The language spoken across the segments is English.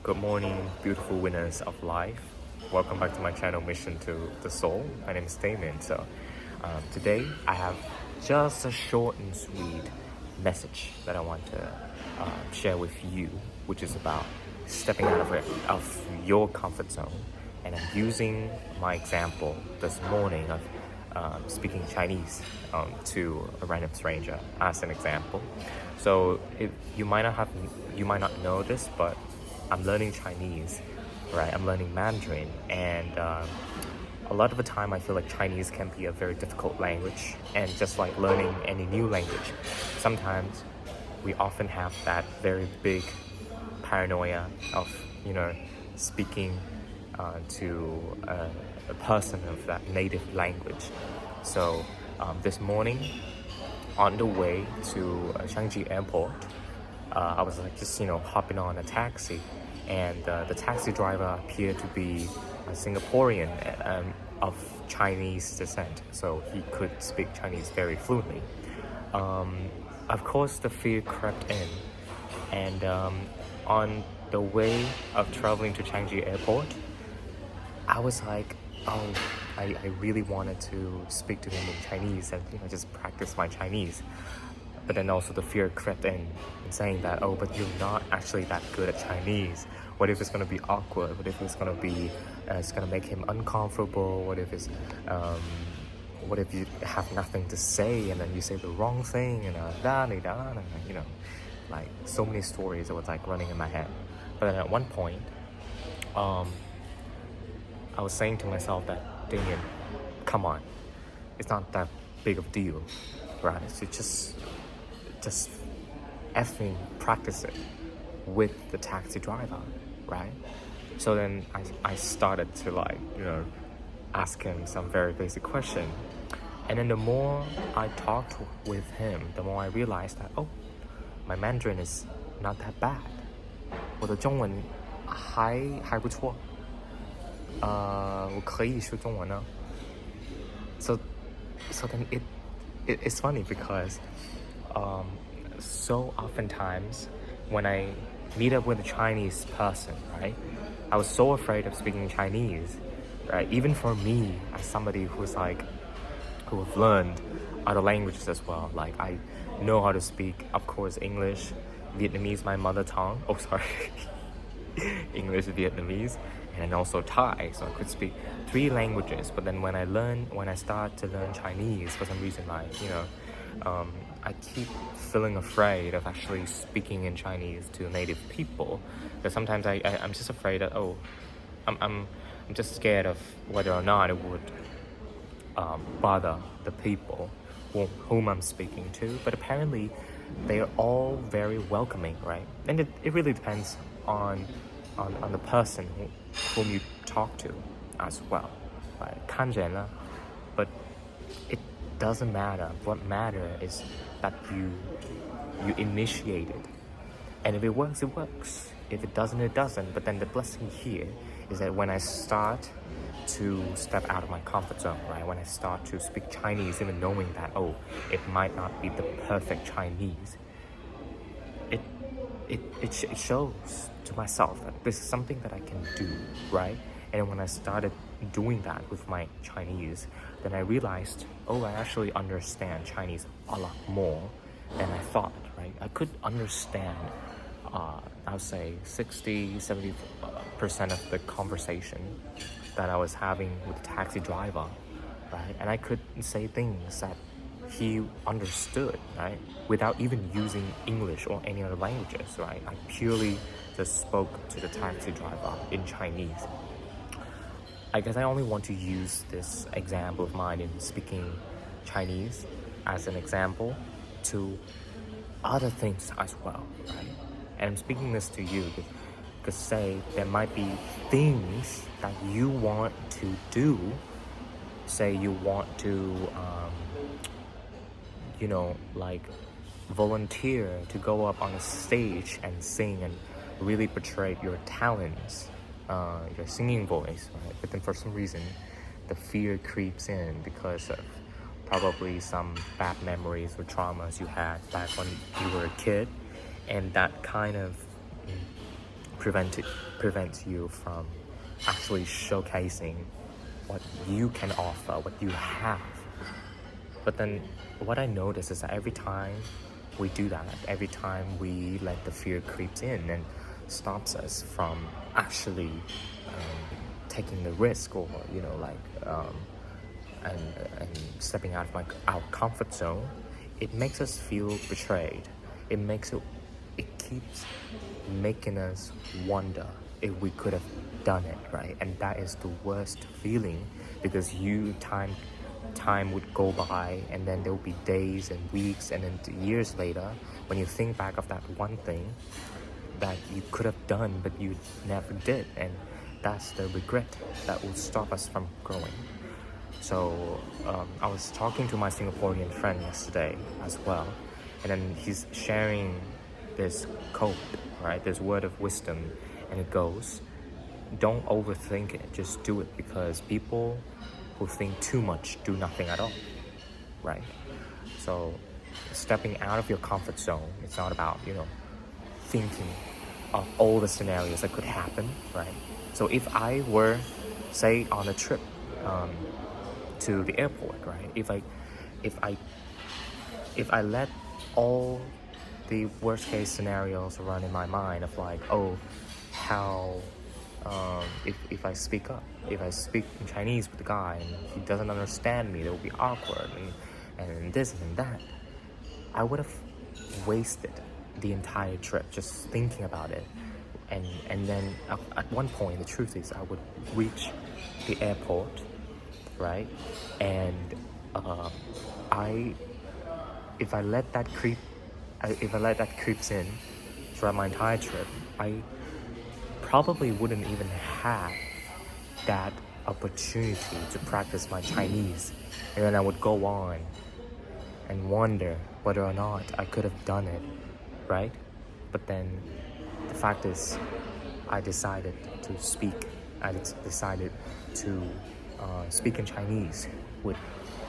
Good morning, beautiful winners of life. Welcome back to my channel, Mission to the Soul. My name is Damien. Today I have just a short and sweet message that I want to share with you, which is about stepping out of your comfort zone. And I'm using my example this morning of speaking Chinese to a random stranger as an example. So you might not know this, but I'm learning Chinese, right? I'm learning Mandarin, and a lot of the time I feel like Chinese can be a very difficult language, and just like learning any new language, sometimes we often have that very big paranoia of speaking to a person of that native language. So this morning, on the way to Shanghai airport, I was like just hopping on a taxi, and the taxi driver appeared to be a Singaporean of Chinese descent, so he could speak Chinese very fluently. Of course, the fear crept in, and on the way of traveling to Shanghai airport, I was like, oh, I really wanted to speak to him in Chinese and just practice my Chinese. But then also the fear crept in saying that, oh, but you're not actually that good at Chinese. What if it's going to be awkward? What if it's going to make him uncomfortable? What if you have nothing to say and then you say the wrong thing and like so many stories that was like running in my head. But then at one point, I was saying to myself that, Damien, come on, it's not that big of a deal, right? So just effing practice it with the taxi driver, right? So then I started to ask him some very basic question. And then the more I talked with him, the more I realized that, oh, my Mandarin is not that bad. 我的中文还不错。我可以说中文呢。So then it's funny because so oftentimes when I meet up with a Chinese person, right, I was so afraid of speaking Chinese, right? Even for me, as somebody who have learned other languages as well, like I know how to speak, of course, English, Vietnamese, my mother tongue. Oh, sorry. English, Vietnamese, and then also Thai, so I could speak 3 languages. But then when I start to learn Chinese, for some reason, I keep feeling afraid of actually speaking in Chinese to native people, because sometimes I'm just afraid that, oh, I'm just scared of whether or not it would bother the people whom I'm speaking to. But apparently they are all very welcoming, right? And it really depends on the person whom you talk to as well, right? 看人了, but it doesn't matter. What matters is that you initiate it, and if it works, it works. If it doesn't, it doesn't. But then the blessing here is that when I start to step out of my comfort zone, right? When I start to speak Chinese, even knowing that, oh, it might not be the perfect Chinese, it shows to myself that this is something that I can do, right? And when I started doing that with my Chinese, then I realized, oh, I actually understand Chinese a lot more than I thought, right? I could understand, I would say 60-70% of the conversation that I was having with the taxi driver, right? And I could say things that he understood, right? Without even using English or any other languages, right? I purely just spoke to the taxi driver in Chinese. I guess I only want to use this example of mine in speaking Chinese as an example to other things as well, right? And I'm speaking this to you because say there might be things that you want to do. Say you want to volunteer to go up on a stage and sing and really portray your talents, your singing voice, right? But then for some reason, the fear creeps in because of probably some bad memories or traumas you had back when you were a kid, and that kind of prevents you from actually showcasing what you can offer, what you have. But then what I notice is that every time we do that, every time we let the fear creep in and stops us from actually taking the risk, or and stepping out of our comfort zone, it makes us feel betrayed. It keeps making us wonder if we could have done it, right? And that is the worst feeling, because time would go by, and then there will be days and weeks and then years later when you think back of that one thing that you could have done but you never did, and that's the regret that will stop us from growing. So I was talking to my Singaporean friend yesterday as well, and then he's sharing this quote, right, this word of wisdom, and it goes, don't overthink it, just do it, because people who think too much do nothing at all, right? So stepping out of your comfort zone, it's not about, thinking of all the scenarios that could happen, right? So if I were, say, on a trip to the airport, right? If I let all the worst case scenarios run in my mind of like, how if I speak in Chinese with the guy and he doesn't understand me, it will be awkward, and this and that, I would have wasted the entire trip just thinking about it. And then at one point, the truth is, I would reach the airport, right? And if I let that creeps in throughout my entire trip, I probably wouldn't even have that opportunity to practice my Chinese, and then I would go on and wonder whether or not I could have done it, right? But then the fact is, I decided to speak. I decided to speak in Chinese with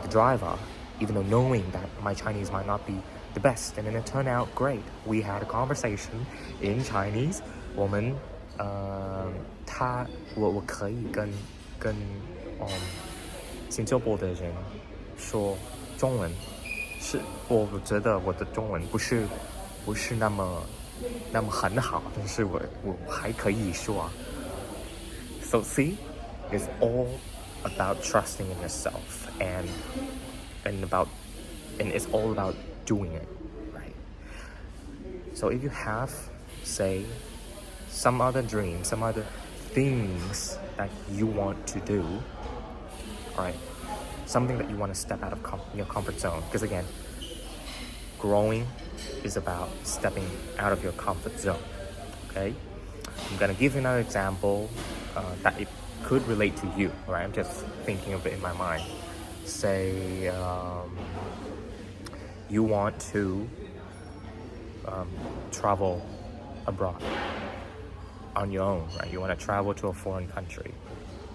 the driver, even though knowing that my Chinese might not be the best, and then it turned out great. We had a conversation in Chinese. 我可以跟新加坡的人说中文，是我觉得我的中文不是那么很好，但是我还可以说。So see, it's all about trusting in yourself and it's all about doing it, right? So if you have, say, some other dream, some other things that you want to do, right? Something that you want to step out of your comfort zone. Because again, growing is about stepping out of your comfort zone, okay? I'm gonna give you another example that it could relate to you, right? I'm just thinking of it in my mind. Say you want to travel abroad on your own, right? You want to travel to a foreign country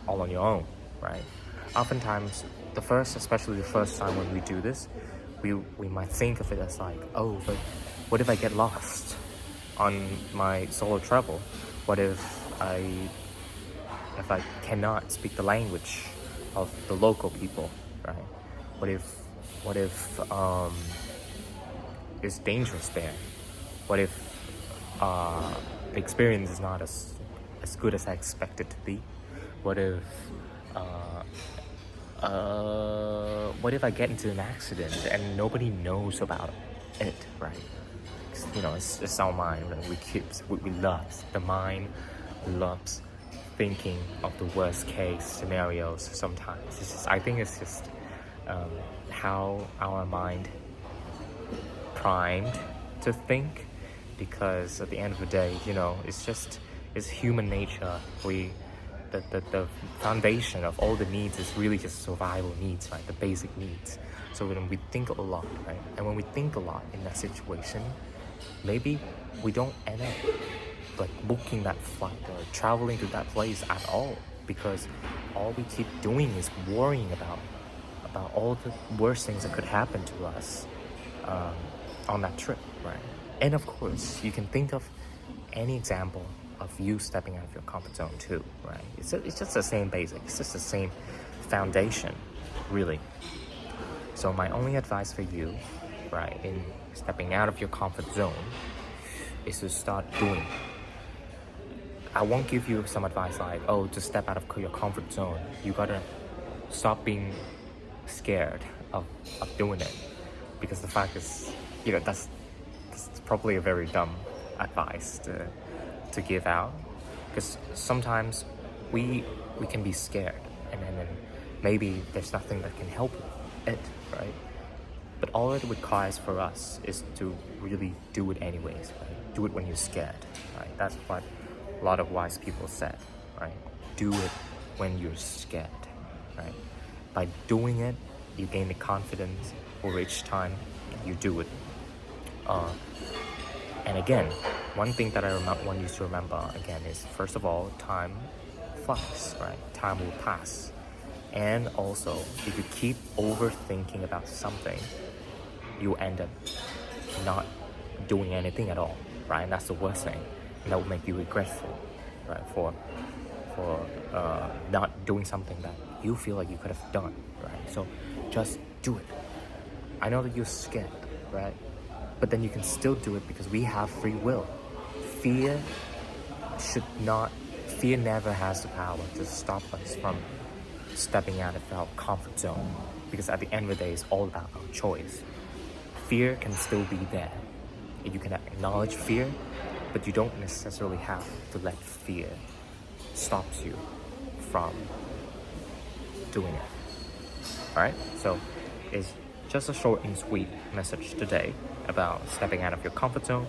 all on your own, right? Oftentimes, especially the first time when we do this, we might think of it as like, but what if I get lost on my solo travel? What if I cannot speak the language of the local people, right? What if it's dangerous there? What if the experience is not as good as I expect it to be? What if I get into an accident and nobody knows about it, right? It's our mind, right? The mind loves thinking of the worst case scenarios sometimes. I think it's just how our mind primed to think, because at the end of the day, it's human nature. The foundation of all the needs is really just survival needs, right? The basic needs. So when we think a lot, right? And when we think a lot in that situation, maybe we don't end up like booking that flight or traveling to that place at all, because all we keep doing is worrying about all the worst things that could happen to us on that trip, right? And of course, you can think of any example of you stepping out of your comfort zone too, right? It's just the same basic. It's just the same foundation, really. So my only advice for you, right, in stepping out of your comfort zone is to start doing. I won't give you some advice like, oh, just step out of your comfort zone. You gotta stop being scared of doing it. Because the fact is, that's probably a very dumb advice to give out. Because sometimes we can be scared and then maybe there's nothing that can help it, right? But all it requires for us is to really do it anyways, right? Do it when you're scared, right? That's what a lot of wise people said, right? Do it when you're scared, right? By doing it, you gain the confidence over each time you do it. And again, one thing that I want you to remember again is, first of all, time flies, right? Time will pass. And also, if you keep overthinking about something, you end up not doing anything at all, right? And that's the worst thing. And that will make you regretful, right? For not doing something that you feel like you could have done, right? So just do it. I know that you're scared, right? But then you can still do it because we have free will. Fear never has the power to stop us from stepping out of our comfort zone, because at the end of the day, it's all about our choice. Fear can still be there. You can acknowledge fear, but you don't necessarily have to let fear stop you from doing it. Alright? So it's just a short and sweet message today about stepping out of your comfort zone,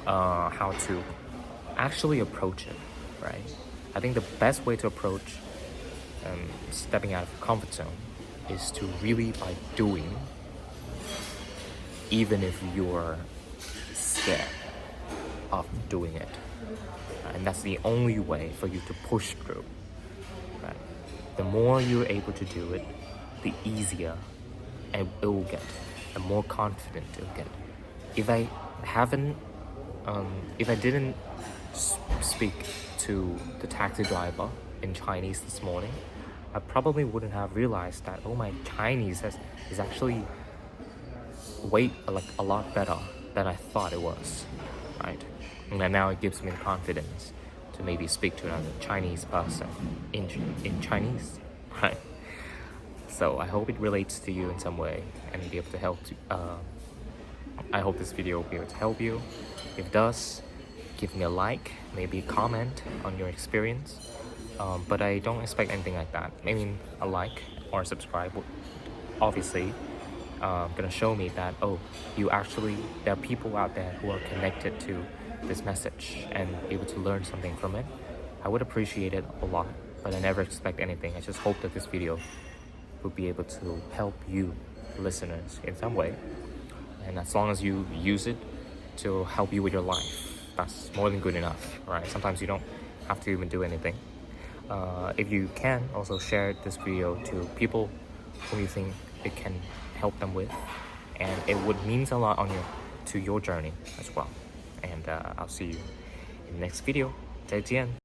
how to actually approach it, right? I think the best way to approach stepping out of your comfort zone is to really by doing, even if you're scared of doing it. And that's the only way for you to push through, right? The more you're able to do it, the easier it will get, the more confident it'll get. If I didn't speak to the taxi driver in Chinese this morning, I probably wouldn't have realized that, oh, my Chinese is actually a lot better than I thought it was, right? And then now it gives me the confidence to maybe speak to another Chinese person in Chinese, right? So I hope it relates to you in some way and be able to help. I hope this video will be able to help you. If it does, give me a like, maybe a comment on your experience. But I don't expect anything like that. I mean, a like or a subscribe would obviously gonna show me that, oh, there are people out there who are connected to this message and able to learn something from it. I would appreciate it a lot, but I never expect anything. I just hope that this video will be able to help you listeners in some way. And as long as you use it to help you with your life, that's more than good enough, right? Sometimes you don't have to even do anything. If you can, also share this video to people who you think it can help them with, and it would mean a lot to your journey as well. And I'll see you in the next video. 再见.